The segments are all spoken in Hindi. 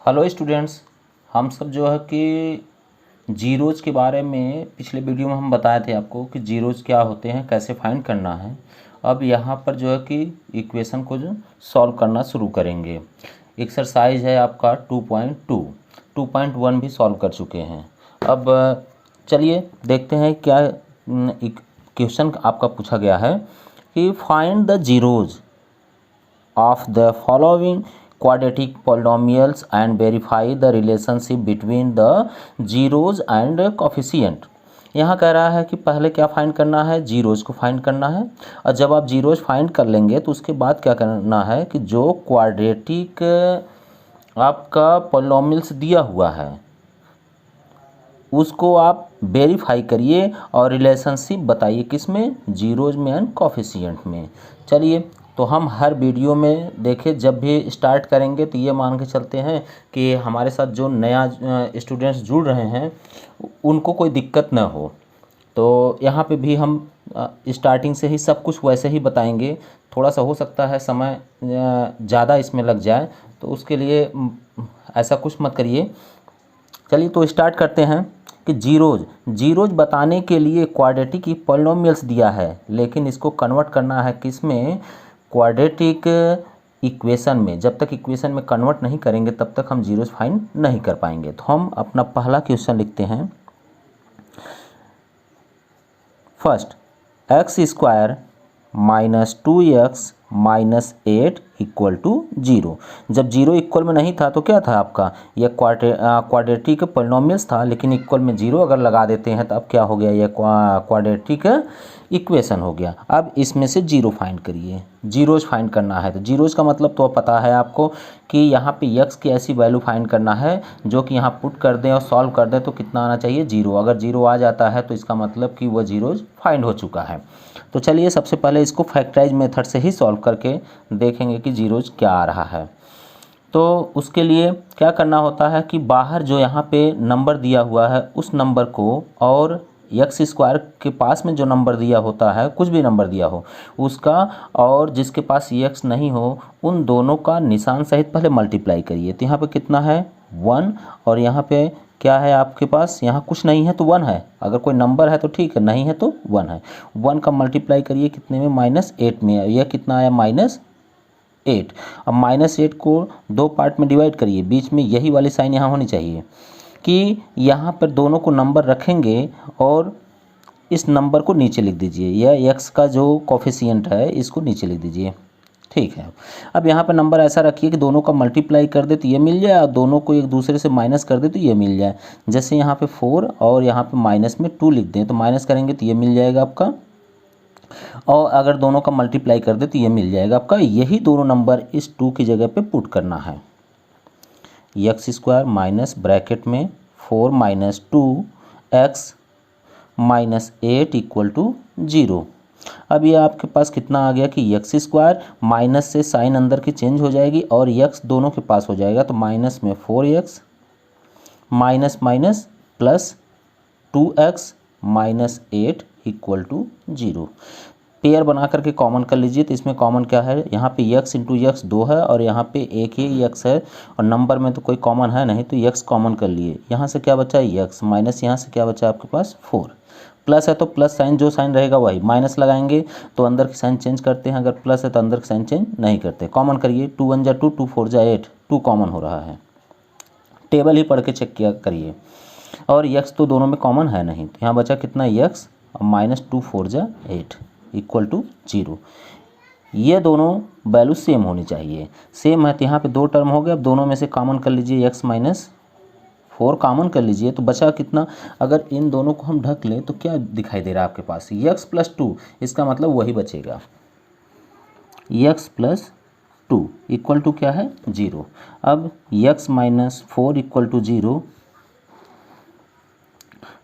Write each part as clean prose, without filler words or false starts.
Hello students. हम सब जो है कि जीरोज़ के बारे में पिछले वीडियो में हम बताए थे आपको कि जीरोज़ क्या होते हैं, कैसे फाइंड करना है। अब यहाँ पर जो है कि इक्वेशन को जो सॉल्व करना शुरू करेंगे। एक्सरसाइज है आपका 2.2, 2.1 भी सॉल्व कर चुके हैं। अब चलिए देखते हैं क्या क्वेश्चन आपका पूछा गया है कि find the zeros of the following quadratic polynomials and verify the relationship between the zeros and coefficient। यहाँ कह रहा है कि पहले क्या फाइंड करना है, जीरोज़ को फाइंड करना है। और जब आप जीरोज़ फाइंड कर लेंगे तो उसके बाद क्या करना है कि जो क्वाड्रेटिक आपका पॉलिनॉमियल्स दिया हुआ है उसको आप वेरीफाई करिए और रिलेशनशिप बताइए किसमें, जीरोज़ में एंड कोफिशिएंट में। चलिए तो हम हर वीडियो में देखें, जब भी स्टार्ट करेंगे तो ये मान के चलते हैं कि हमारे साथ जो नया स्टूडेंट्स जुड़ रहे हैं उनको कोई दिक्कत न हो। तो यहाँ पे भी हम स्टार्टिंग से ही सब कुछ वैसे ही बताएंगे। थोड़ा सा हो सकता है समय ज़्यादा इसमें लग जाए, तो उसके लिए ऐसा कुछ मत करिए। चलिए तो स्टार्ट करते हैं कि जीरोज़ बताने के लिए क्वाड्रेटिक पॉलिनॉमियल्स दिया है, लेकिन इसको कन्वर्ट करना है किस में, क्वाड्रेटिक इक्वेशन में। जब तक इक्वेशन में कन्वर्ट नहीं करेंगे तब तक हम जीरोज़ फाइंड नहीं कर पाएंगे। तो हम अपना पहला क्वेश्चन लिखते हैं। First, X square minus 2x minus 8 equal to 0। जब जीरो इक्वल में नहीं था तो क्या था आपका, यह क्वाड्रेटिक पॉलिनॉमियल्स था, लेकिन इक्वल में जीरो अगर लगा देते हैं तो अब क्या हो गया, यह क्वाड्रेटिक इक्वेशन हो गया। अब इसमें से जीरो फाइंड करिए, जीरोज़ फाइंड करना है। तो जीरोज़ का मतलब तो पता है आपको कि यहाँ पे यक्स की ऐसी वैल्यू फाइंड करना है जो कि यहाँ पुट कर दें और सॉल्व कर दें तो कितना आना चाहिए, जीरो। अगर जीरो आ जाता है तो इसका मतलब कि वह जीरोज़ फाइंड हो चुका है। तो चलिए सबसे पहले इसको फैक्टराइज मेथड से ही सॉल्व करके देखेंगे कि जीरोज़ क्या आ रहा है। तो उसके लिए क्या करना होता है कि बाहर जो यहाँ पे नंबर दिया हुआ है उस नंबर को, और एक्स स्क्वायर के पास में जो नंबर दिया होता है, कुछ भी नंबर दिया हो उसका, और जिसके पास एक्स नहीं हो, उन दोनों का निशान सहित पहले मल्टीप्लाई करिए। तो यहाँ पे कितना है 1, और यहाँ पे क्या है आपके पास, यहाँ कुछ नहीं है तो 1 है। अगर कोई नंबर है तो ठीक है, नहीं है तो 1 है। 1 का मल्टीप्लाई करिए कितने में, -8 में। यह कितना आया, -8। अब -8 को दो पार्ट में डिवाइड करिए, बीच में यही वाली साइन यहाँ होनी चाहिए कि यहाँ पर दोनों को नंबर रखेंगे और इस नंबर को नीचे लिख दीजिए। यह एक्स का जो कोफिशिएंट है इसको नीचे लिख दीजिए, ठीक है। अब यहाँ पर नंबर ऐसा रखिए कि दोनों का मल्टीप्लाई कर दे तो ये मिल जाए, और दोनों को एक दूसरे से माइनस कर दे तो ये मिल जाए। जैसे यहाँ पे 4 और यहाँ पे माइनस में 2 लिख दें तो माइनस करेंगे तो ये मिल जाएगा आपका, और अगर दोनों का मल्टीप्लाई कर दे तो ये मिल जाएगा आपका। यही दोनों नंबर इस 2 की जगह पे पुट करना है। एक्स स्क्वायर माइनस ब्रैकेट में 4 minus 2x minus 8 equal to 0। अब ये आपके पास कितना आ गया कि एक्स स्क्वायर, माइनस से साइन अंदर की चेंज हो जाएगी और एक्स दोनों के पास हो जाएगा, तो माइनस में 4x minus minus plus 2x minus 8 equal to 0। Pair बना करके कॉमन कर लीजिए। तो इसमें कॉमन क्या है, यहाँ पे x इंटू एक्स 2 है और यहाँ पे एक ही x है, और नंबर में तो कोई कॉमन है नहीं तो x कॉमन कर लिए। यहाँ से क्या बचा x, माइनस यहाँ से क्या बचा आपके पास 4, प्लस है तो प्लस साइन जो साइन रहेगा वही, माइनस लगाएंगे तो अंदर की साइन चेंज करते हैं, अगर प्लस है तो अंदर की साइन चेंज नहीं करते। कॉमन करिए, 2 1 जा 2, 2 4 जा 8, 2 कॉमन हो रहा है। टेबल ही पढ़ के चेक किया करिए। और x तो दोनों में कॉमन है नहीं, तो यहाँ बचा कितना x, और -2 4 जा 8 इक्वल टू 0। ये दोनों वैल्यू सेम होनी चाहिए। सेम है तो यहाँ पे दो टर्म हो गए। अब दोनों में से कॉमन कर लीजिए, x माइनस 4 कॉमन कर लीजिए तो बचा कितना, अगर इन दोनों को हम ढक लें तो क्या दिखाई दे रहा है आपके पास, x प्लस 2, इसका मतलब वही बचेगा, x प्लस 2 इक्वल टू क्या है 0। अब x माइनस 4 इक्वल टू 0,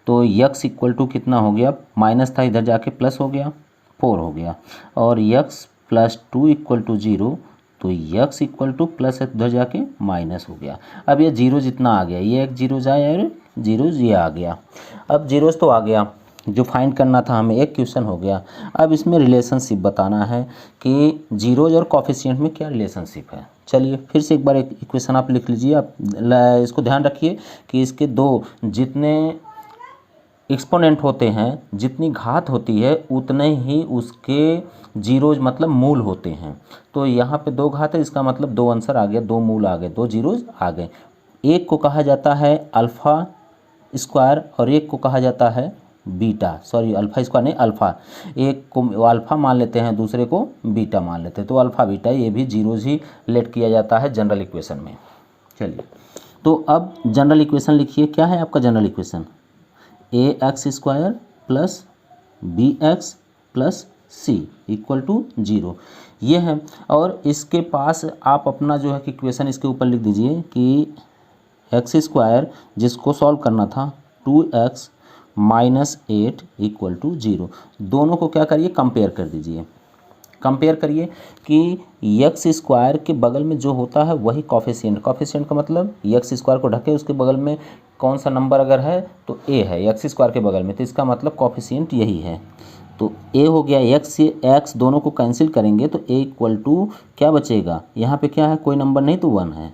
तो x इक्वल टू कितना हो गया, माइनस था इधर जाके प्लस हो गया, 4 हो गया। और x प्लस 2 इक्वल टू 0, तो x इक्वल टू प्लस है उधर जाके माइनस हो गया। अब ये जीरो जितना आ गया, ये एक जीरो जाए और जीरो ये आ गया। अब जीरोस तो आ गया, जो फाइंड करना था हमें, एक क्वेश्चन हो गया। अब इसमें रिलेशनशिप बताना है कि जीरोज और कॉफिशिएंट में क्या रिलेशनशिप है। चलिए फिर से एक बार एक इक्वेशन आप लिख लीजिए। आप इसको ध्यान रखिए कि इसके दो जितने एक्सपोनेंट होते हैं, जितनी घात होती है उतने ही उसके जीरोज मतलब मूल होते हैं। तो यहाँ पे दो घात है, इसका मतलब दो आंसर आ गया, दो मूल आ गए, दो जीरोज आ गए। एक को कहा जाता है अल्फ़ा स्क्वायर और एक को कहा जाता है बीटा, सॉरी अल्फ़ा स्क्वायर नहीं अल्फ़ा, एक को अल्फ़ा मान लेते हैं, दूसरे को बीटा मान लेते हैं। तो अल्फ़ा बीटा ये भी जीरोज ही लेट किया जाता है जनरल इक्वेशन में। चलिए तो अब जनरल इक्वेशन लिखिए। क्या है आपका general equation? A X square plus B X plus C equal to 0, ये है। और इसके पास आप अपना जो है कि इक्वेशन इसके ऊपर लिख दीजिए कि एक्स स्क्वायर जिसको सॉल्व करना था 2x माइनस 8 इक्वल टू 0। दोनों को क्या करिए, कंपेयर कर दीजिए। कंपेयर करिए कि एक्स स्क्वायर के बगल में जो होता है वही कॉफिशिएंट, कॉफिशिएंट का मतलब एक्स स्क्वायर को ढके उसके बगल में कौन सा नंबर अगर है तो ए है एक्स स्क्वायर के बगल में, तो इसका मतलब कॉफिशिएंट यही है। तो ए हो गया, एक्स से एक्स दोनों को कैंसिल करेंगे तो ए इक्वल टू क्या बचेगा, यहाँ पे क्या है कोई नंबर नहीं तो 1 है।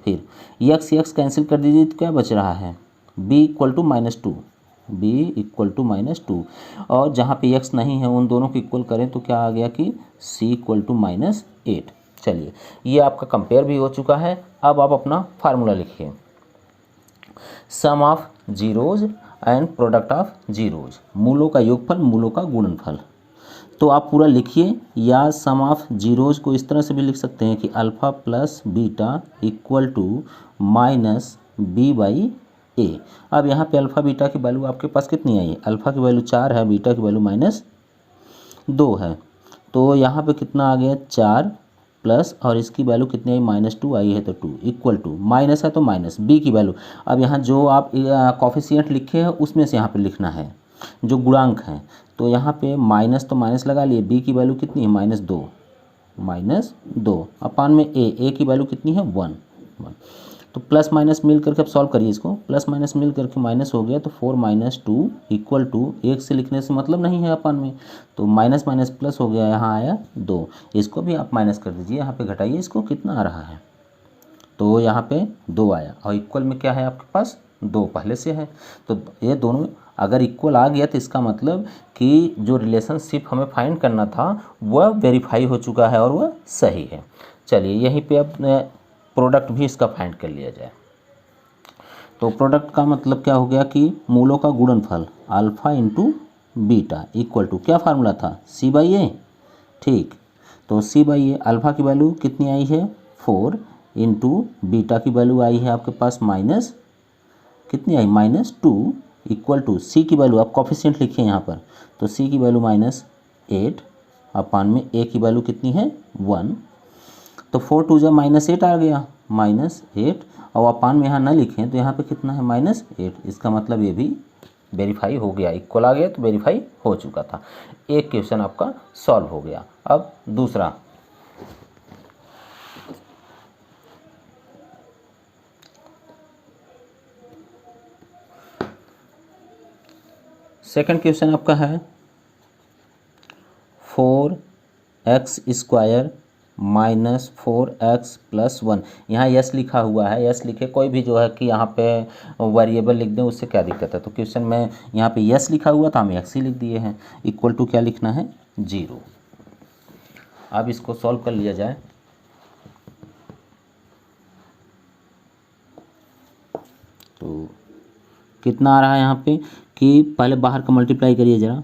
फिर एक्स एक्स कैंसिल कर दीजिए तो क्या बच रहा है, B equal to -2, B equal to -2। और जहाँ पे एक्स नहीं है उन दोनों को इक्वल करें तो क्या आ गया कि सी इक्वल टू -8। चलिए ये आपका कंपेयर भी हो चुका है। अब आप अपना फार्मूला लिखिए, sum of zeros and product of zeros, मूलों का योगफल मूलों का गुणनफल। तो आप पूरा लिखिए, या सम ऑफ जीरोज को इस तरह से भी लिख सकते हैं कि alpha plus beta equal to minus B by A. अब यहाँ पे अल्फ़ा बीटा की वैल्यू आपके पास कितनी आई है, अल्फ़ा की वैल्यू 4 है, बीटा की वैल्यू -2 है। तो यहाँ पे कितना आ गया 4 प्लस और इसकी वैल्यू कितनी आई -2 आई है तो 2 इक्वल टू माइनस है तो माइनस बी की वैल्यू। अब यहाँ जो आप कॉफिशिएंट लिखे हैं उसमें से यहाँ पे लिखना है जो गुणांक हैं। तो यहाँ पे माइनस तो माइनस लगा लिए, बी की वैल्यू कितनी है -2 अपान में ए की वैल्यू कितनी है 1। तो प्लस माइनस मिल करके अब सॉल्व करिए इसको, प्लस माइनस मिल करके माइनस हो गया तो 4 - 2 इक्वल टू, एक से लिखने से मतलब नहीं है अपान में, तो माइनस माइनस प्लस हो गया, यहाँ आया 2। इसको भी आप माइनस कर दीजिए, यहाँ पे घटाइए इसको, कितना आ रहा है तो यहाँ पे 2 आया। और इक्वल में क्या है आपके पास 2 पहले से है। तो ये दोनों अगर इक्वल आ गया तो इसका मतलब कि जो रिलेशनशिप हमें फाइंड करना था वह वेरीफाई हो चुका है और वह सही है। चलिए यहीं पे अब प्रोडक्ट भी इसका फाइंड कर लिया जाए। तो प्रोडक्ट का मतलब क्या हो गया कि मूलों का गुणनफल alpha into beta equal to क्या फार्मूला था, सी बाई ए। ठीक, तो सी बाई ए, अल्फ़ा की वैल्यू कितनी आई है 4 इंटू बीटा की वैल्यू आई है आपके पास माइनस कितनी आई -2 इक्वल टू सी की वैल्यू आप कॉफिशिएंट लिखिए यहाँ पर, तो सी की वैल्यू -8 अपान में ए की वैल्यू कितनी है 1। तो 4 2 जा -8 आ गया, -8 और अपान में यहाँ ना लिखें तो यहाँ पे कितना है -8। इसका मतलब ये भी वेरीफाई हो गया, इक्वल आ गया तो वेरीफाई हो चुका था। एक क्वेश्चन आपका सॉल्व हो गया। अब दूसरा, सेकंड क्वेश्चन आपका है 4x square minus 4x plus 1। यहाँ यस लिखा हुआ है, यस लिखे कोई भी जो है कि यहाँ पे वेरिएबल लिख दें उससे क्या दिक्कत है। तो क्वेश्चन में यहाँ पे यस लिखा हुआ था, हम एक्स ही लिख दिए हैं, इक्वल टू क्या लिखना है 0। अब इसको सॉल्व कर लिया जाए। तो कितना आ रहा है यहाँ पे कि पहले बाहर का मल्टीप्लाई करिए ज़रा,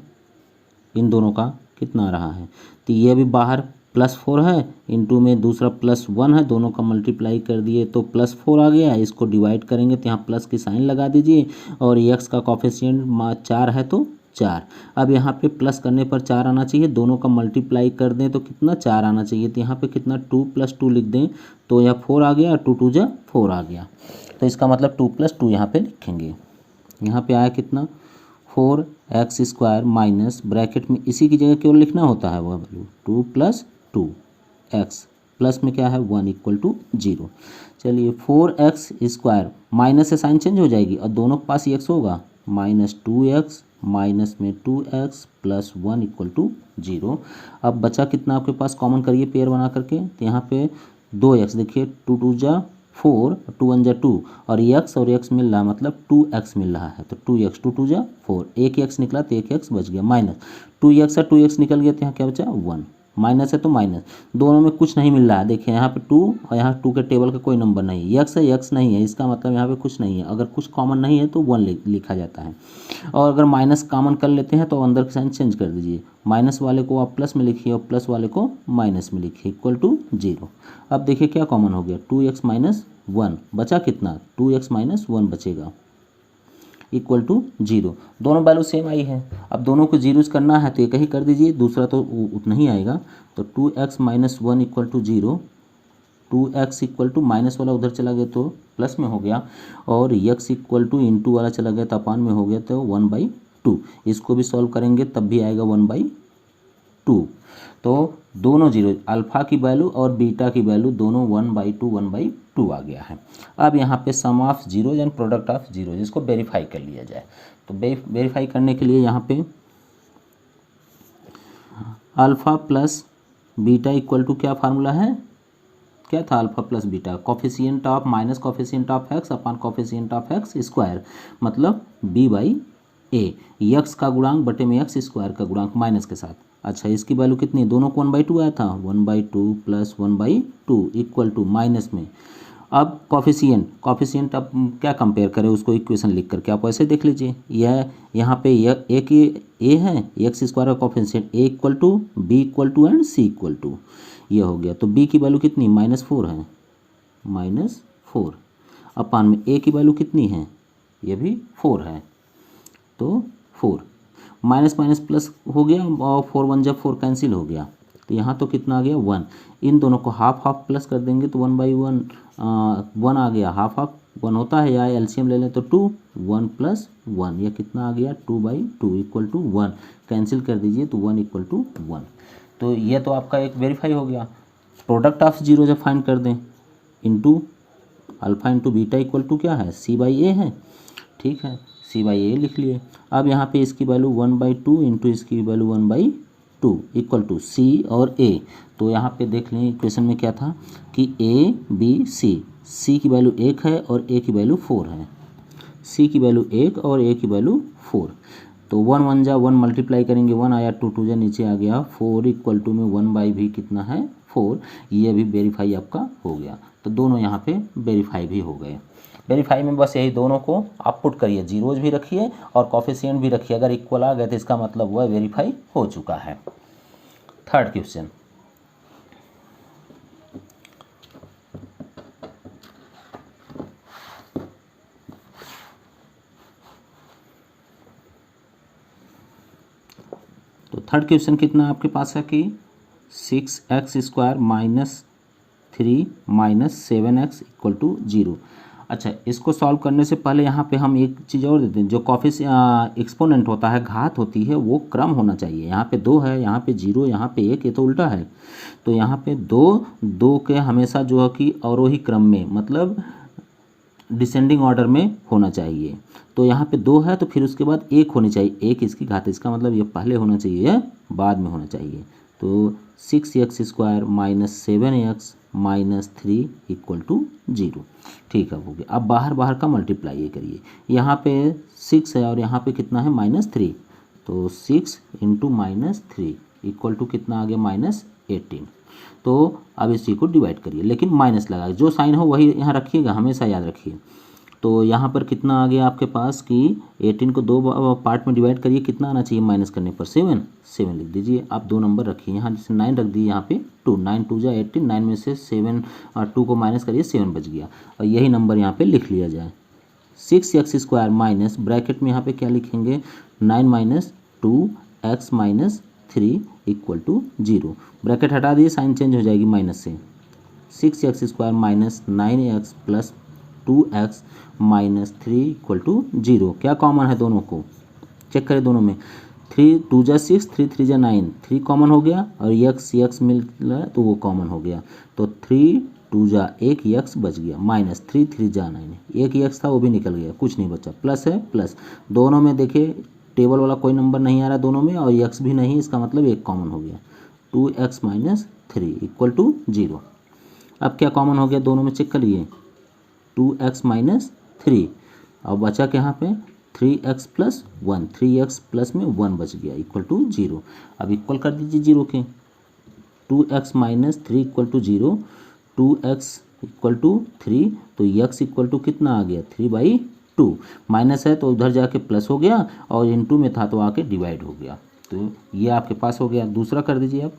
इन दोनों का कितना आ रहा है, तो ये भी बाहर +4 है, इंटू में दूसरा +1 है, दोनों का मल्टीप्लाई कर दिए तो +4 आ गया। इसको डिवाइड करेंगे तो यहाँ प्लस की साइन लगा दीजिए और एक्स का कॉफिशिएंट 4 है तो 4। अब यहाँ पे प्लस करने पर 4 आना चाहिए, दोनों का मल्टीप्लाई कर दें तो कितना 4 आना चाहिए, तो यहाँ पे कितना 2 + 2 लिख दें तो यह 4 आ गया, 2 2 जा 4 आ गया। तो इसका मतलब 2 + 2 यहाँ पे लिखेंगे। यहाँ पे आया कितना 4x स्क्वायर माइनस ब्रैकेट में इसी की जगह केवल लिखना होता है वह वैल्यू 2 + 2x प्लस में क्या है 1 इक्वल टू 0। चलिए 4x स्क्वायर माइनस से साइन चेंज हो जाएगी और दोनों के पास x होगा -2x माइनस में 2x प्लस 1 इक्वल टू 0। अब बचा कितना आपके पास, कॉमन करिए पेयर बना करके, तो यहाँ पे 2x देखिए, 2 2 जा 4, 2 1 जा 2 और x मिल रहा है, मतलब 2x मिल रहा है, तो 2x 2 2 जा 4, एक x निकला तो एक x बच गया, माइनस 2x से 2x निकल गया तो यहाँ क्या बचा 1, माइनस है तो माइनस, दोनों में कुछ नहीं मिल रहा है। देखिए यहाँ पे 2 और यहाँ 2 के टेबल का कोई नंबर नहीं है, x है x नहीं है, इसका मतलब यहाँ पे कुछ नहीं है, अगर कुछ कॉमन नहीं है तो 1 लिखा जाता है। और अगर माइनस कॉमन कर लेते हैं तो अंदर का साइन चेंज कर दीजिए, माइनस वाले को आप प्लस में लिखिए और प्लस वाले को माइनस में लिखिए, इक्वल टू 0। अब देखिए क्या कॉमन हो गया, 2x माइनस 1, बचा कितना 2x माइनस 1 बचेगा, इक्वल टू 0। दोनों वैल्यू सेम आई है, अब दोनों को जीरोज करना है तो एक ही कर दीजिए, दूसरा तो उतना ही आएगा, तो 2x minus 1 equal to 0, 2x equal to minus वाला उधर चला गया तो प्लस में हो गया, और x इक्वल टू इंटू वाला चला गया तो अपान में हो गया, तो 1/2। इसको भी सॉल्व करेंगे तब भी आएगा 1/2। तो दोनों जीरो, अल्फ़ा की वैल्यू और बीटा की वैल्यू दोनों 1/2 आ गया है। अब यहाँ पे sum of zero and product of zero, जिसको वेरीफाई कर लिया जाए, तो वेरीफाई करने के लिए यहाँ पे alpha plus beta equal to क्या फार्मूला है, क्या था, alpha plus beta, coefficient of minus coefficient of X upon coefficient of X square, मतलब b/a, यक्स का गुणांक बटे में एक्स स्क्वायर का गुणांक माइनस के साथ। अच्छा, इसकी वैल्यू कितनी, दोनों को 1/2 आया था, 1/2 प्लस 1/2 इक्वल टू माइनस में, अब कॉफिशिएंट अब क्या कंपेयर करें उसको, इक्वेशन लिख करके आप ऐसे देख लीजिए, यह यहाँ पे यह ए की ए है, एक्स स्क्वायर का coefficient A equal to B equal to and C equal to, ये हो गया, तो b की वैल्यू कितनी -4 है, -4 अपान में a की वैल्यू कितनी है, ये भी 4 है, तो 4 माइनस माइनस प्लस हो गया और 4 1 जब 4 कैंसिल हो गया, तो यहाँ तो कितना आ गया 1, इन दोनों को हाफ हाफ प्लस कर देंगे तो 1/1 1 आ गया, हाफ हाफ 1 होता है, या एलसीएम ले लें तो 2 1 प्लस 1, यह कितना आ गया 2/2 इक्वल टू 1, कैंसिल कर दीजिए तो 1 इक्वल टू 1। तो ये तो आपका एक वेरीफाई हो गया। प्रोडक्ट ऑफ जीरो जब फाइंड कर दें, into alpha into beta equal to क्या है, c/a है, ठीक है, c/a लिख लिए। अब यहाँ पे इसकी वैल्यू 1/2 इंटू इसकी वैल्यू 1/2 इक्वल टू c और a, तो यहाँ पे देख लें इक्वेशन में क्या था कि a b c की वैल्यू 1 है और a की वैल्यू 4 है, c की वैल्यू 1 और a की वैल्यू 4, तो 1 1 जा 1 मल्टीप्लाई करेंगे 1 आया, 2 2 जा नीचे आ गया 4 इक्वल टू में 1 भी कितना है 4, ये भी वेरीफाई आपका हो गया। तो दोनों यहाँ पे वेरीफाई भी हो गए। वेरीफाई में बस यही दोनों को आप पुट करिए, जीरोज भी रखिए और कॉफिशिएंट भी रखिए, अगर इक्वल आ गए तो इसका मतलब वह वेरीफाई हो चुका है। थर्ड क्वेश्चन, तो थर्ड क्वेश्चन कितना आपके पास है कि 6x² minus 3 minus 7x equal to 0। अच्छा, इसको सॉल्व करने से पहले यहाँ पे हम एक चीज़ और देते हैं, जो एक्सपोनेंट होता है, घात होती है, वो क्रम होना चाहिए। यहाँ पे 2 है, यहाँ पे 0, यहाँ पे 1, ये तो उल्टा है, तो यहाँ पे 2 के हमेशा जो है कि अवरोही क्रम में, मतलब डिसेंडिंग ऑर्डर में होना चाहिए। तो यहाँ पे 2 है तो फिर उसके बाद 1 होनी चाहिए, 1 इसकी घात, इसका मतलब ये पहले होना चाहिए या बाद में होना चाहिए। तो 6x² minus 7x minus 3 equal to 0, ठीक है, हो गया। अब बाहर बाहर का मल्टीप्लाई करिए, यहाँ पे 6 है और यहाँ पे कितना है -3, तो 6 इंटू -3 इक्वल टू कितना आ गया -18। तो अब इसी को डिवाइड करिए, लेकिन माइनस लगा, जो साइन हो वही यहाँ रखिएगा, हमेशा याद रखिए। तो यहाँ पर कितना आ गया आपके पास कि 18 को 2 पार्ट में डिवाइड करिए, कितना आना चाहिए माइनस करने पर 7 लिख दीजिए। आप 2 नंबर रखिए, यहाँ जैसे 9 रख दिए, यहाँ पे 2, 9 2 जा 18, 9 में से 7 और 2 को माइनस करिए, 7 बच गया, और यही नंबर यहाँ पे लिख लिया जाए। 6x² माइनस ब्रैकेट में यहाँ पे क्या लिखेंगे, 9 minus 2x minus 3 equal to 0, bracket हटा दिए, साइन चेंज हो जाएगी माइनस से। 6x² minus 9x plus 2x minus 3 equal to 0, क्या कॉमन है दोनों को, चेक करें दोनों में, 3 2 जा 6, 3 3 जा 9, 3 कॉमन हो गया और x मिल रहा तो वो कॉमन हो गया, तो 3 2 जा 1 x बच गया, माइनस 3 3 जा 9, एक x था वो भी निकल गया, कुछ नहीं बचा, प्लस है प्लस, दोनों में देखिए टेबल वाला कोई नंबर नहीं आ रहा दोनों में और x भी नहीं, इसका मतलब एक कॉमन हो गया 2x माइनस 3 इक्वल टू 0। अब क्या कॉमन हो गया दोनों में, चेक करिए 2x माइनस 3 और बचा क्या यहाँ पे 3x प्लस 1, 3x प्लस में 1 बच गया इक्वल टू 0। अब इक्वल कर दीजिए 0 के, 2x minus 3 equal to 0, 2x equal to 3, तो x इक्वल टू कितना आ गया 3/2, माइनस है तो उधर जाके प्लस हो गया और इनटू में था तो आके डिवाइड हो गया, तो ये आपके पास हो गया। दूसरा कर दीजिए अब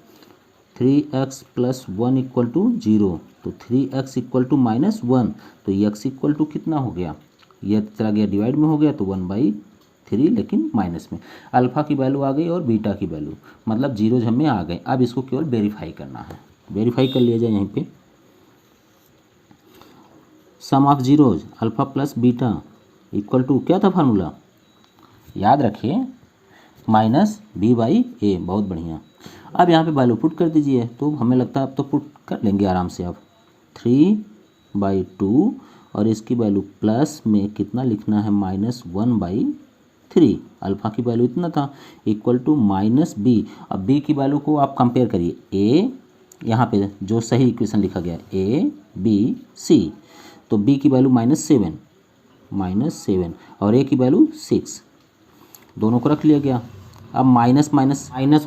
3x प्लस 1 इक्वल टू 0, तो 3x इक्वल टू माइनस 1, तो x इक्वल टू कितना हो गया, ये चला गया डिवाइड में हो गया तो 1/3 लेकिन माइनस में। अल्फ़ा की वैल्यू आ गई और बीटा की वैल्यू, मतलब जीरोज हमें आ गए। अब इसको केवल वेरीफाई करना है, वेरीफाई कर लिया जाए। यहाँ पे sum of zeros alpha plus beta equal to क्या था फार्मूला, याद रखिए माइनस b/a। बहुत बढ़िया। अब यहाँ पे वैल्यू पुट कर दीजिए, तो हमें लगता है अब तो पुट कर लेंगे आराम से। अब 3/2 और इसकी वैल्यू प्लस में कितना लिखना है -1/3, अल्फ़ा की वैल्यू इतना था इक्वल टू माइनस बी। अब बी की वैल्यू को आप कंपेयर करिए, ए यहाँ पे जो सही इक्वेशन लिखा गया ABC, तो बी की वैल्यू -7 और ए की वैल्यू 6, दोनों को रख लिया गया। अब माइनस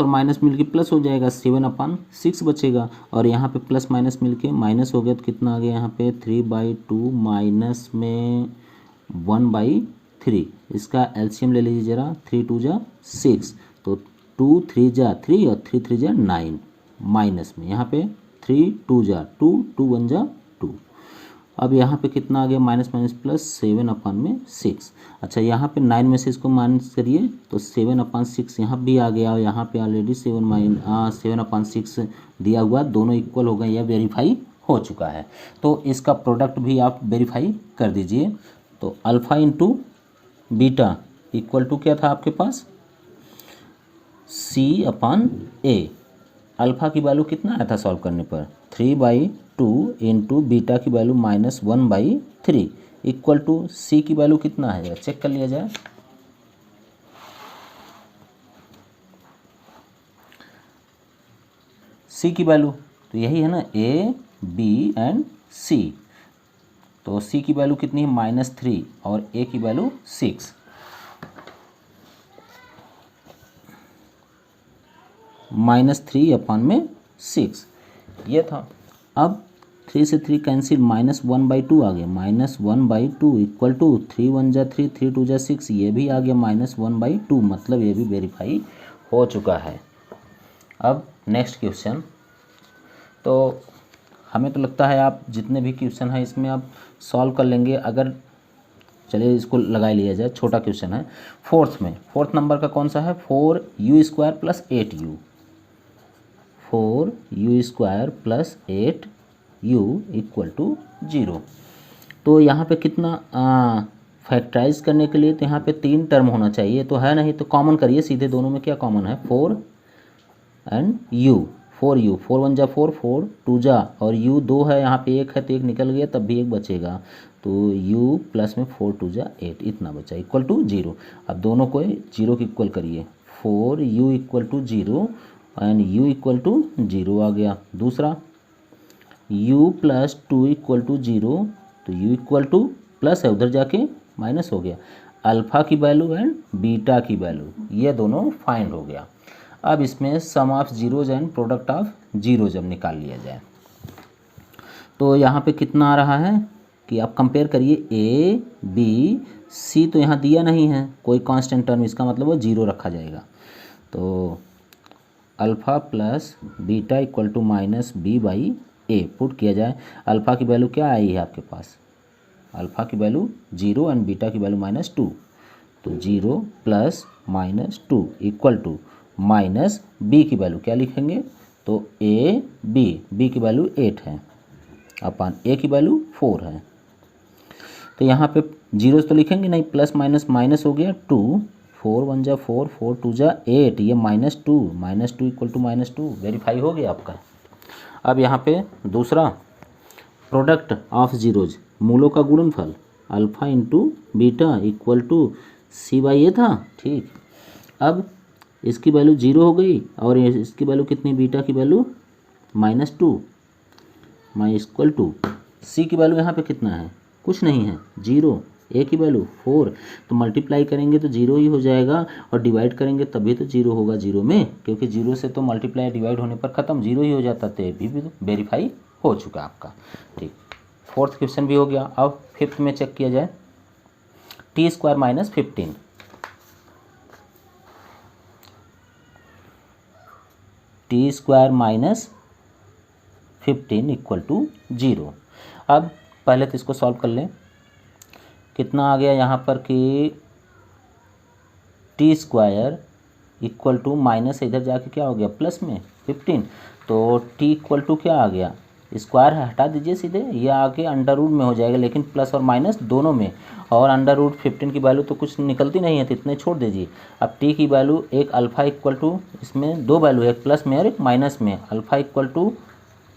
और माइनस मिलके प्लस हो जाएगा, 7/6 बचेगा और यहाँ पे प्लस माइनस मिलके माइनस हो गया, तो कितना आ गया यहाँ पे 3/2 माइनस में 1/3। इसका एलसीएम ले लीजिए ज़रा, 3 2 जा 6, तो 2 3 जा 3 और 3 3 जा 9, माइनस में यहाँ पे 3 2 जा 2, 2 1 जा 2। अब यहाँ पे कितना आ गया माइनस प्लस 7/6। अच्छा यहाँ पे 9 में से इसको माइनस करिए तो 7/6 यहाँ भी आ गया और यहाँ पे ऑलरेडी 7/6 दिया हुआ, दोनों इक्वल हो गए, यह वेरीफाई हो चुका है। तो इसका प्रोडक्ट भी आप वेरीफाई कर दीजिए। तो alpha into beta equal to क्या था आपके पास C/A। अल्फ़ा की वैल्यू कितना आया था सॉल्व करने पर 3/2 इंटू बीटा की वैल्यू -1/3 इक्वल टू C की वैल्यू कितना है, जरा चेक कर लिया जाए। C की वैल्यू तो यही है ना, A B एंड C, तो C की वैल्यू कितनी है -3 और A की वैल्यू 6, -3/6 ये था। अब 3 से 3 कैंसिल, -1/2 आ गया, -1/2 इक्वल टू 3 1 जा 3, 3 2 जा 6, ये भी आ गया -1/2, मतलब ये भी वेरीफाई हो चुका है। अब नेक्स्ट क्वेश्चन, तो हमें तो लगता है आप जितने भी क्वेश्चन हैं इसमें आप सॉल्व कर लेंगे। अगर चलिए इसको लगा लिया जाए, छोटा क्वेश्चन है फोर्थ नंबर का कौन सा है, 4u² + 8u, 4u² + 8u equal to 0। तो यहाँ पे कितना फैक्टराइज करने के लिए तो यहाँ पे 3 टर्म होना चाहिए, तो है नहीं, तो कॉमन करिए सीधे, दोनों में क्या कॉमन है 4 एंड u, 4u, 4 1 जा 4, 4 2 जा और u 2 है, यहाँ पे 1 है तो 1 निकल गया, तब भी 1 बचेगा, तो u प्लस में 4 2 जा 8 इतना बचा इक्वल टू 0। अब दोनों को 0 के इक्वल करिए, 4u equal to 0 and u equal to 0 आ गया। दूसरा u प्लस 2 इक्वल टू 0, तो u इक्वल टू प्लस है उधर जाके माइनस हो गया, अल्फ़ा की वैल्यू एंड बीटा की वैल्यू ये दोनों फाइंड हो गया। अब इसमें sum of zeros and product of zero जब निकाल लिया जाए, तो यहाँ पे कितना आ रहा है कि आप कंपेयर करिए A B C, तो यहाँ दिया नहीं है कोई कांस्टेंट टर्म, इसका मतलब वो 0 रखा जाएगा। तो alpha plus beta equal to -B/A put किया जाए। अल्फ़ा की वैल्यू क्या आई है आपके पास, अल्फ़ा की वैल्यू 0 एंड बीटा की वैल्यू -2, तो 0 plus -2 equal to minus B की वैल्यू क्या लिखेंगे, तो B की वैल्यू 8 है अपन A की वैल्यू 4 है, तो यहाँ पे जीरोस तो लिखेंगे नहीं, प्लस माइनस हो गया 2, 4 1 जा 4, 4 2 जा 8, ये -2 इक्वल टू -2 वेरीफाई हो गया आपका। अब यहाँ पे दूसरा प्रोडक्ट ऑफ जीरोज, मूलों का गुणनफल alpha into beta equal to C/A था, ठीक। अब इसकी वैल्यू 0 हो गई और इसकी वैल्यू कितनी, बीटा की वैल्यू -2 माई इक्वल टू सी की वैल्यू यहाँ पे कितना है, कुछ नहीं है 0, ए की वैल्यू 4। तो मल्टीप्लाई करेंगे तो 0 ही हो जाएगा और डिवाइड करेंगे तभी तो 0 होगा 0 में, क्योंकि 0 से तो मल्टीप्लाई डिवाइड होने पर ख़त्म 0 ही हो जाता। तो भी वेरीफाई हो चुका आपका। ठीक, फोर्थ क्वेश्चन भी हो गया। अब फिफ्थ में चेक किया जाए, T square minus 15, T square minus 15 equal to 0। अब पहले तो इसको सॉल्व कर लें। कितना आ गया यहाँ पर कि T square equal to minus इधर जाके क्या हो गया प्लस में 15, तो टी इक्वल टू क्या आ गया, स्क्वायर हटा दीजिए सीधे, ये आके अंडर रूट में हो जाएगा, लेकिन प्लस और माइनस दोनों में, और अंडर रूट 15 की वैल्यू तो कुछ निकलती नहीं है तो इतने छोड़ दीजिए। अब टी की वैल्यू एक अल्फ़ा इक्वल टू, इसमें दो वैल्यू है, एक प्लस में और एक माइनस में, alpha equal to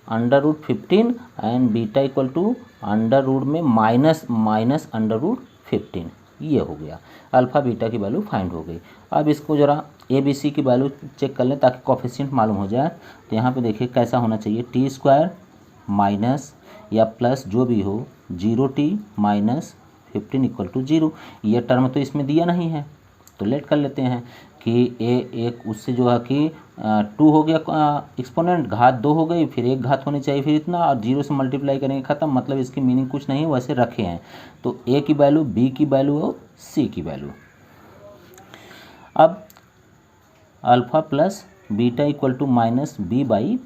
under root 15 and beta equal to under root में माइनस अंडर रूट 15, ये हो गया। अल्फ़ा बीटा की वैल्यू फाइंड हो गई। अब इसको ज़रा ए बी सी की वैल्यू चेक कर लें ताकि कोफिशिएंट मालूम हो जाए। तो यहाँ पे देखिए कैसा होना चाहिए, टी स्क्वायर माइनस या प्लस जो भी हो 0t माइनस 15 इक्वल टू 0। ये टर्म तो इसमें दिया नहीं है, तो लेट कर लेते हैं कि एक उससे जो है कि 2 हो गया एक्सपोनेंट, घात 2 हो गई, फिर एक घात होनी चाहिए, फिर इतना, और 0 से मल्टीप्लाई करेंगे ख़त्म। मतलब इसकी मीनिंग कुछ नहीं वैसे रखे हैं। तो ए की वैल्यू, बी की वैल्यू और सी की वैल्यू। अब alpha plus beta equal to minus B by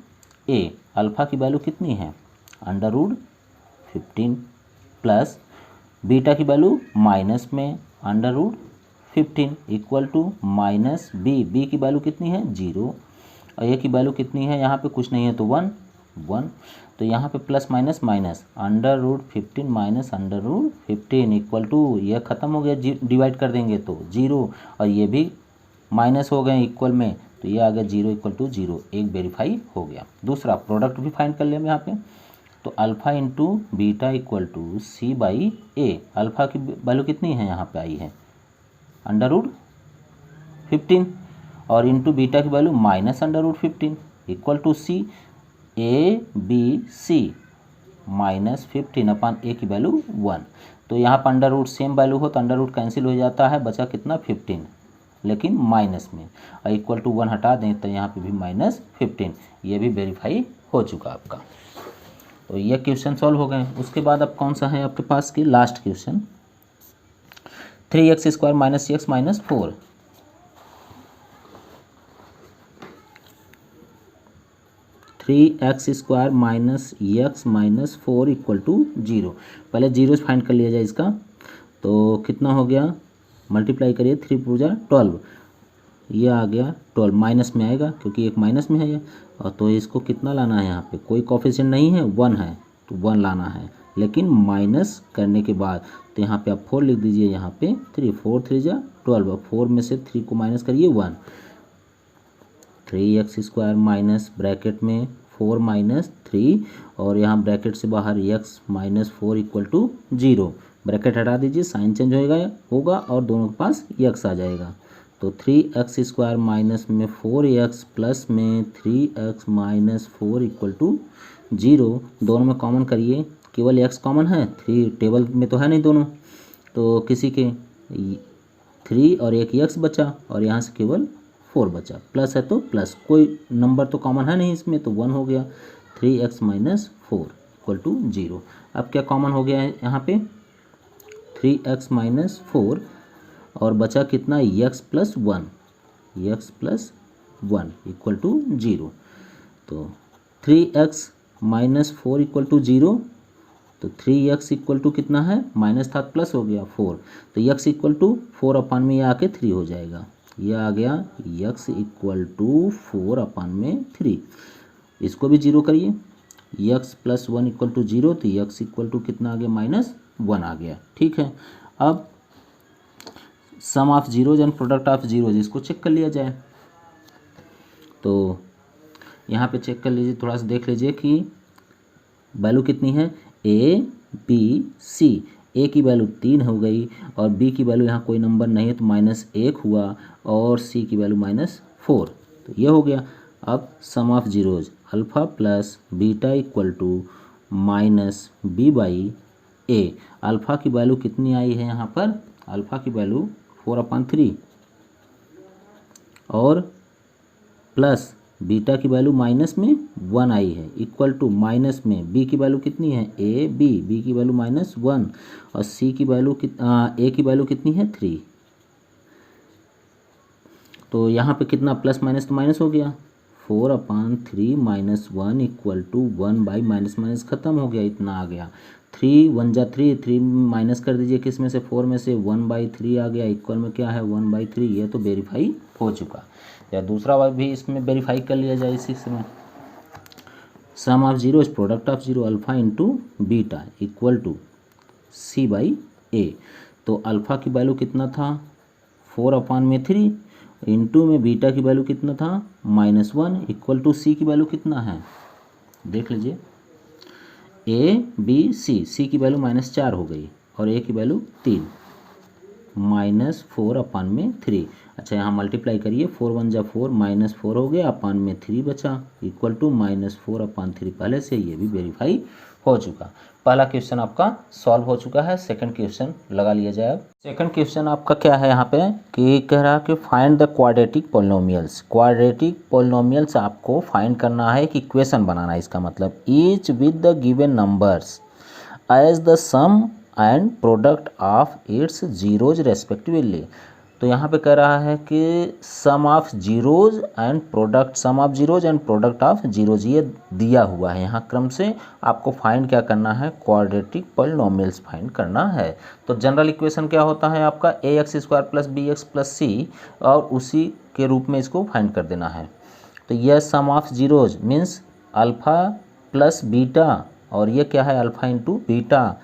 A, alpha की वैल्यू कितनी है अंडर रूट 15 प्लस बीटा की वैल्यू माइनस में under root 15 equal to minus B की वैल्यू कितनी है 0, और ए की वैल्यू कितनी है, यहाँ पे कुछ नहीं है तो 1, तो यहाँ पे plus minus minus under root 15 minus under root 15 equal to, यह ख़त्म हो गया, डिवाइड कर देंगे तो 0, और ये भी माइनस हो गए इक्वल में, तो ये आ गया 0 इक्वल टू 0, एक वेरीफाई हो गया। दूसरा प्रोडक्ट भी फाइंड कर लें यहाँ पे, तो alpha into beta equal to C by A, alpha की वैल्यू कितनी है यहाँ पे आई है अंडर रूट 15, और इंटू बीटा की value minus under root 15 equal to C A B C minus 15 upon A की वैल्यू 1। तो यहाँ पर अंडर रूट सेम वैल्यू हो तो अंडर रूट कैंसिल हो जाता है, बचा कितना 15, लेकिन माइनस में, और इक्वल टू 1 हटा दें तो यहाँ पे भी -15, ये भी वेरीफाई हो चुका आपका। तो ये क्वेश्चन सॉल्व हो गए। उसके बाद अब कौन सा है आपके पास की last question, 3x square minus X minus 4, X square minus X minus 4 equal to 0। पहले 0 फाइंड कर लिया जाए इसका, तो कितना हो गया, मल्टीप्लाई करिए 3 पूजा 12, ये आ गया 12, माइनस में आएगा क्योंकि एक माइनस में है ये, और तो इसको कितना लाना है, यहाँ पे कोई कोफिशिएंट नहीं है, 1 है तो 1 लाना है, लेकिन माइनस करने के बाद तो यहाँ पे आप 4 लिख दीजिए, यहाँ पे 3, 4 3 जा 12, 4 में से 3 को माइनस करिए 1, 3x स्क्वायर माइनस ब्रैकेट में 4 माइनस 3, और यहाँ ब्रैकेट से बाहर x minus 4 equal to 0, bracket हटा दीजिए, साइन चेंज होगा और दोनों के पास x आ जाएगा। तो 3x स्क्वायर माइनस में 4x प्लस में 3x माइनस 4 इक्वल टू 0, दोनों में कॉमन करिए, केवल x कॉमन है, 3 टेबल में तो है नहीं दोनों, तो किसी के 3 और एक x बचा, और यहाँ से केवल 4 बचा, प्लस है तो प्लस, कोई नंबर तो कॉमन है नहीं इसमें, तो 1 हो गया, 3x माइनस 4 इक्वल टू 0। अब क्या कॉमन हो गया है यहाँ पे, 3x माइनस 4, और बचा कितना x plus 1, x plus 1 equal to 0। तो 3x माइनस 4 इक्वल टू 0, तो 3x इक्वल टू कितना है, माइनस था प्लस हो गया 4, तो x इक्वल टू 4 अपान में ये आके 3 हो जाएगा, ये आ गया x इक्वल टू 4 अपान में 3। इसको भी 0 करिए, x प्लस 1 इक्वल टू 0, तो x इक्वल टू कितना आ गया, -1 आ गया। ठीक है, अब sum of zeros and product of zeros इसको चेक कर लिया जाए। तो यहाँ पे चेक कर लीजिए, थोड़ा सा देख लीजिए कि वैल्यू कितनी है, ए बी सी, ए की वैल्यू 3 हो गई और बी की वैल्यू यहाँ कोई नंबर नहीं है तो -1 हुआ और सी की वैल्यू -4, तो ये हो गया। अब sum of zeros alpha plus beta equal to -b/a। Alpha की वैल्यू कितनी आई है यहाँ पर, अल्फ़ा की वैल्यू 4/3 और प्लस बीटा की वैल्यू माइनस में 1 आई है इक्वल टू माइनस में बी की वैल्यू कितनी है बी की वैल्यू -1 और सी की वैल्यू ए की वैल्यू कितनी है 3। तो यहाँ पे कितना प्लस माइनस तो माइनस हो गया, 4/3 -1 equal to 1 by minus minus ख़त्म हो गया, इतना आ गया। 3 1 जा 3, 3 माइनस कर दीजिए किस में से 4 में से, 1/3 आ गया इक्वल में क्या है 1/3। ये तो वेरीफाई हो चुका। या दूसरा वाला भी इसमें वेरीफाई कर लिया जाए इसी में। Sum of zero is product of zero alpha into beta equal to c/a। तो अल्फ़ा की वैल्यू कितना था 4/3 इंटू में बीटा की वैल्यू कितना था -1 इक्वल टू सी की वैल्यू कितना है देख लीजिए सी की वैल्यू -4 हो गई और ए की वैल्यू 3 -4/3। अच्छा यहाँ मल्टीप्लाई करिए, 4 1 जा 4 -4 हो गया अपान में 3 बचा इक्वल टू -4/3 पहले से ये भी वेरीफाई हो चुका। पहला क्वेश्चन आपका सॉल्व हो चुका है। सेकंड क्वेश्चन लगा लिया जाए। अब सेकंड क्वेश्चन आपका क्या है यहाँ पे कि कह रहा है कि find the quadratic polynomials. Quadratic polynomials आपको फाइंड करना है कि इक्वेशन बनाना है, इसका मतलब each with the given numbers as the sum and product of its zeros respectively. तो यहाँ पे कह रहा है कि sum of zeros and product of zeros ये दिया हुआ है। यहाँ क्रम से आपको फाइंड क्या करना है, क्वाड्रेटिक पॉलिनोमियल्स फाइंड करना है। तो जनरल इक्वेशन क्या होता है आपका ax² + bx + c और उसी के रूप में इसको फाइंड कर देना है। तो यह sum of zeros means alpha plus beta और ये क्या है alpha into beta,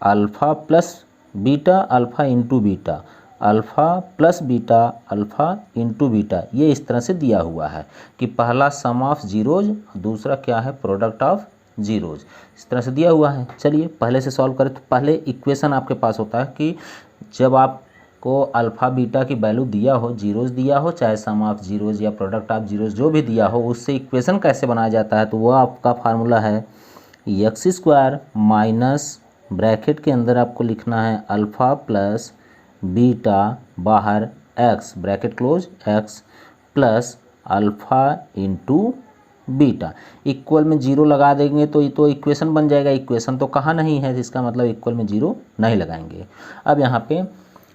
alpha plus beta alpha into beta, alpha plus beta alpha into beta, ये इस तरह से दिया हुआ है कि पहला सम ऑफ जीरोज दूसरा क्या है प्रोडक्ट ऑफ जीरोज, इस तरह से दिया हुआ है। चलिए पहले से सॉल्व करें। तो पहले इक्वेशन आपके पास होता है कि जब आपको अल्फ़ा बीटा की वैल्यू दिया हो, जीरोज दिया हो, चाहे सम ऑफ जीरोज या प्रोडक्ट ऑफ जीरोज जो भी दिया हो, उससे इक्वेशन कैसे बनाया जाता है। तो वो आपका फार्मूला है x² माइनस ब्रैकेट के अंदर आपको लिखना है अल्फ़ा प्लस बीटा बाहर x bracket close x plus alpha into beta equal में 0 लगा देंगे तो ये तो इक्वेशन बन जाएगा। इक्वेशन तो कहाँ नहीं है, इसका मतलब इक्वल में 0 नहीं लगाएंगे। अब यहाँ पे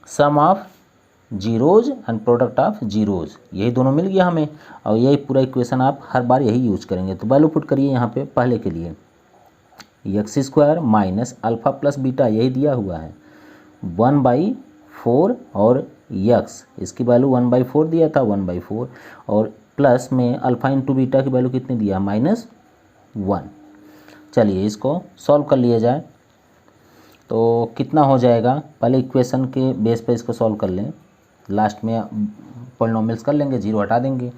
sum of zeros and product of zeros यही दोनों मिल गया हमें और यही पूरा इक्वेशन आप हर बार यही यूज करेंगे। तो वैल्यू पुट करिए यहाँ पे पहले के लिए x² minus alpha plus beta यही दिया हुआ है 1/4 और x इसकी वैल्यू 1/4 दिया था 1/4 और प्लस में अल्फ़ा इंटू बीटा की वैल्यू कितनी दिया -1। चलिए इसको सॉल्व कर लिया जाए तो कितना हो जाएगा, पहले इक्वेशन के बेस पे इसको सॉल्व कर लें, लास्ट में पॉलिनोमियल्स कर लेंगे, 0 हटा देंगे।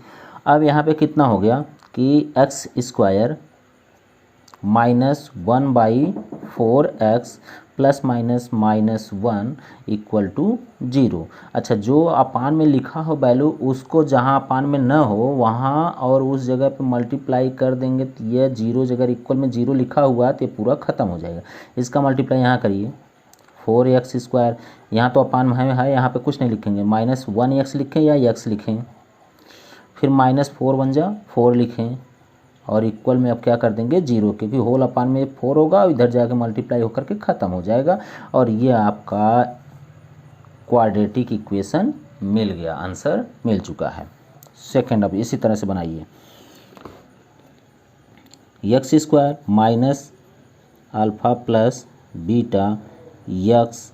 अब यहाँ पे कितना हो गया कि x² minus 1/4x plus minus -1 equal to 0। अच्छा जो अपान में लिखा हो वैल्यू उसको जहाँ अपान में न हो वहाँ और उस जगह पे मल्टीप्लाई कर देंगे तो ये 0 जगह इक्वल में 0 लिखा हुआ तो ये पूरा ख़त्म हो जाएगा। इसका मल्टीप्लाई यहाँ करिए 4x², यहाँ तो अपान में है यहाँ पे कुछ नहीं लिखेंगे, -1x लिखें या x लिखें, फिर -4 1 जा 4 लिखें और इक्वल में अब क्या कर देंगे 0, क्योंकि होल अपान में 4 होगा और इधर जाके मल्टीप्लाई होकर के ख़त्म हो जाएगा और ये आपका क्वाड्रेटिक इक्वेशन मिल गया, आंसर मिल चुका है। सेकंड अब इसी तरह से बनाइए x² minus alpha plus beta x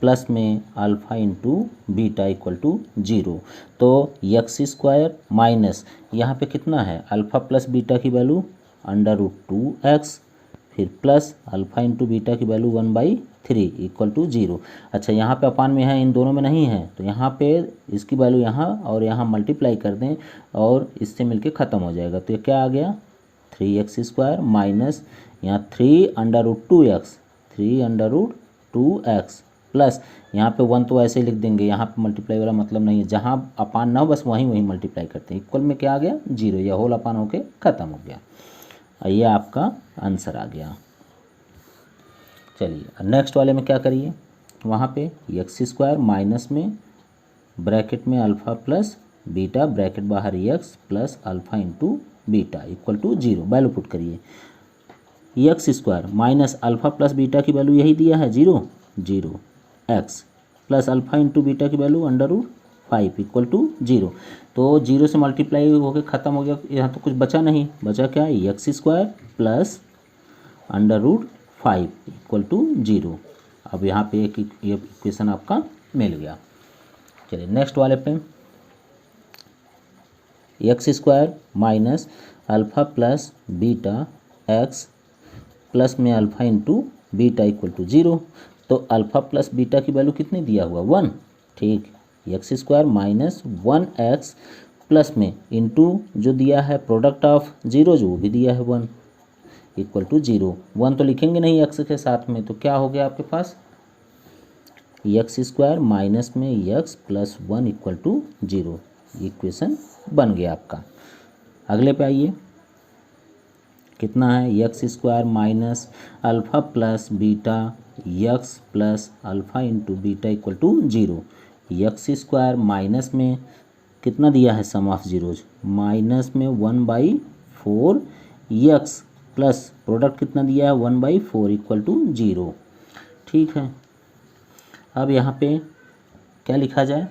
plus में alpha into beta equal to 0। तो x² माइनस यहाँ पे कितना है अल्फ़ा प्लस बीटा की वैल्यू √2x फिर प्लस अल्फ़ा इंटू बीटा की वैल्यू 1/3 इक्वल टू 0। अच्छा यहाँ पे अपान में है, इन दोनों में नहीं है तो यहाँ पे इसकी वैल्यू यहाँ और यहाँ मल्टीप्लाई कर दें और इससे मिलके ख़त्म हो जाएगा। तो ये क्या आ गया 3x² माइनस यहाँ 3 √2x 2x प्लस यहाँ पे 1 तो ऐसे ही लिख देंगे, यहाँ पे मल्टीप्लाई वाला मतलब नहीं है, जहाँ अपान ना हो बस वहीं वहीं मल्टीप्लाई करते हैं। इक्वल में क्या आ गया 0, या होल अपान होके ख़त्म हो गया। ये आपका आंसर आ गया। चलिए नेक्स्ट वाले में क्या करिए, वहाँ पे एक्स स्क्वायर माइनस में ब्रैकेट में अल्फ़ा प्लस बीटा ब्रैकेट बाहर x plus alpha into beta equal to 0 value put करिए। X square minus alpha plus beta की वैल्यू यही दिया है 0 x plus alpha into beta की वैल्यू √5 इक्वल टू 0। तो 0 से मल्टीप्लाई होकर ख़त्म हो गया, यहाँ तो कुछ बचा नहीं, बचा क्या है X square plus √5 equal to 0। अब यहाँ पे एक ये इक्वेशन आपका मिल गया। चलिए नेक्स्ट वाले पे x square minus alpha plus beta x plus में alpha into beta equal to 0। तो अल्फ़ा प्लस बीटा की वैल्यू कितनी दिया हुआ 1, ठीक। X square minus 1x plus में इंटू जो दिया है प्रोडक्ट ऑफ 0 जो भी दिया है 1 इक्वल टू 0। 1 तो लिखेंगे नहीं एक्स के साथ में, तो क्या हो गया आपके पास एक्स स्क्वायर माइनस में X plus 1 equal to 0। Equation बन गया आपका। अगले पे आइए, कितना है X square minus alpha plus beta x plus alpha into beta equal to 0। X square minus में कितना दिया है सम ऑफ जीरोज, माइनस में 1/4 एक्स प्लस प्रोडक्ट कितना दिया है 1/4 इक्वल टू 0, ठीक है। अब यहाँ पे क्या लिखा जाए,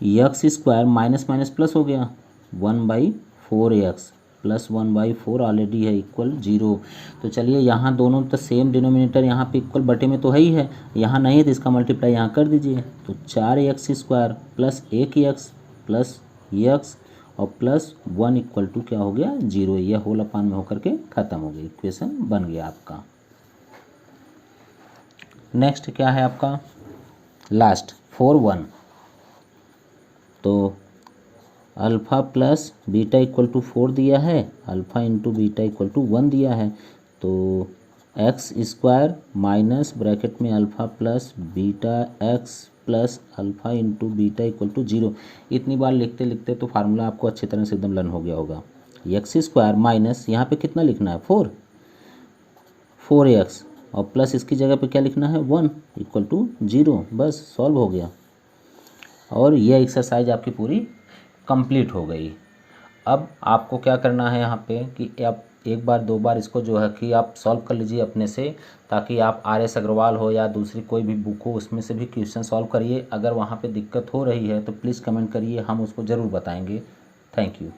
x square minus minus plus हो गया 1/4x प्लस 1/4 ऑलरेडी है इक्वल 0। तो चलिए यहाँ दोनों तो सेम डिनोमिनेटर यहाँ पे इक्वल बटे में तो है ही है, यहाँ नहीं है तो इसका मल्टीप्लाई यहाँ कर दीजिए। तो 4x square plus 1x plus x और प्लस 1 इक्वल टू क्या हो गया 0। यह होल अपान में होकर के ख़त्म हो गई, इक्वेशन बन गया आपका। नेक्स्ट क्या है आपका लास्ट 4(1). तो alpha plus beta equal to 4 दिया है, alpha into beta equal to 1 दिया है। तो एक्स स्क्वायर माइनस ब्रैकेट में alpha plus beta x plus alpha into beta equal to 0। इतनी बार लिखते लिखते तो फार्मूला आपको अच्छी तरह से एकदम लर्न हो गया होगा। एक्स स्क्वायर माइनस यहाँ पे कितना लिखना है 4x और प्लस इसकी जगह पे क्या लिखना है 1 इक्वल टू 0, बस सॉल्व हो गया। और यह एक्सरसाइज आपकी पूरी कंप्लीट हो गई। अब आपको क्या करना है यहाँ पे कि आप एक बार दो बार इसको जो है कि आप सॉल्व कर लीजिए अपने से, ताकि आप RS अग्रवाल हो या दूसरी कोई भी बुक हो उसमें से भी क्वेश्चन सॉल्व करिए। अगर वहाँ पे दिक्कत हो रही है तो प्लीज़ कमेंट करिए, हम उसको ज़रूर बताएंगे। Thank you.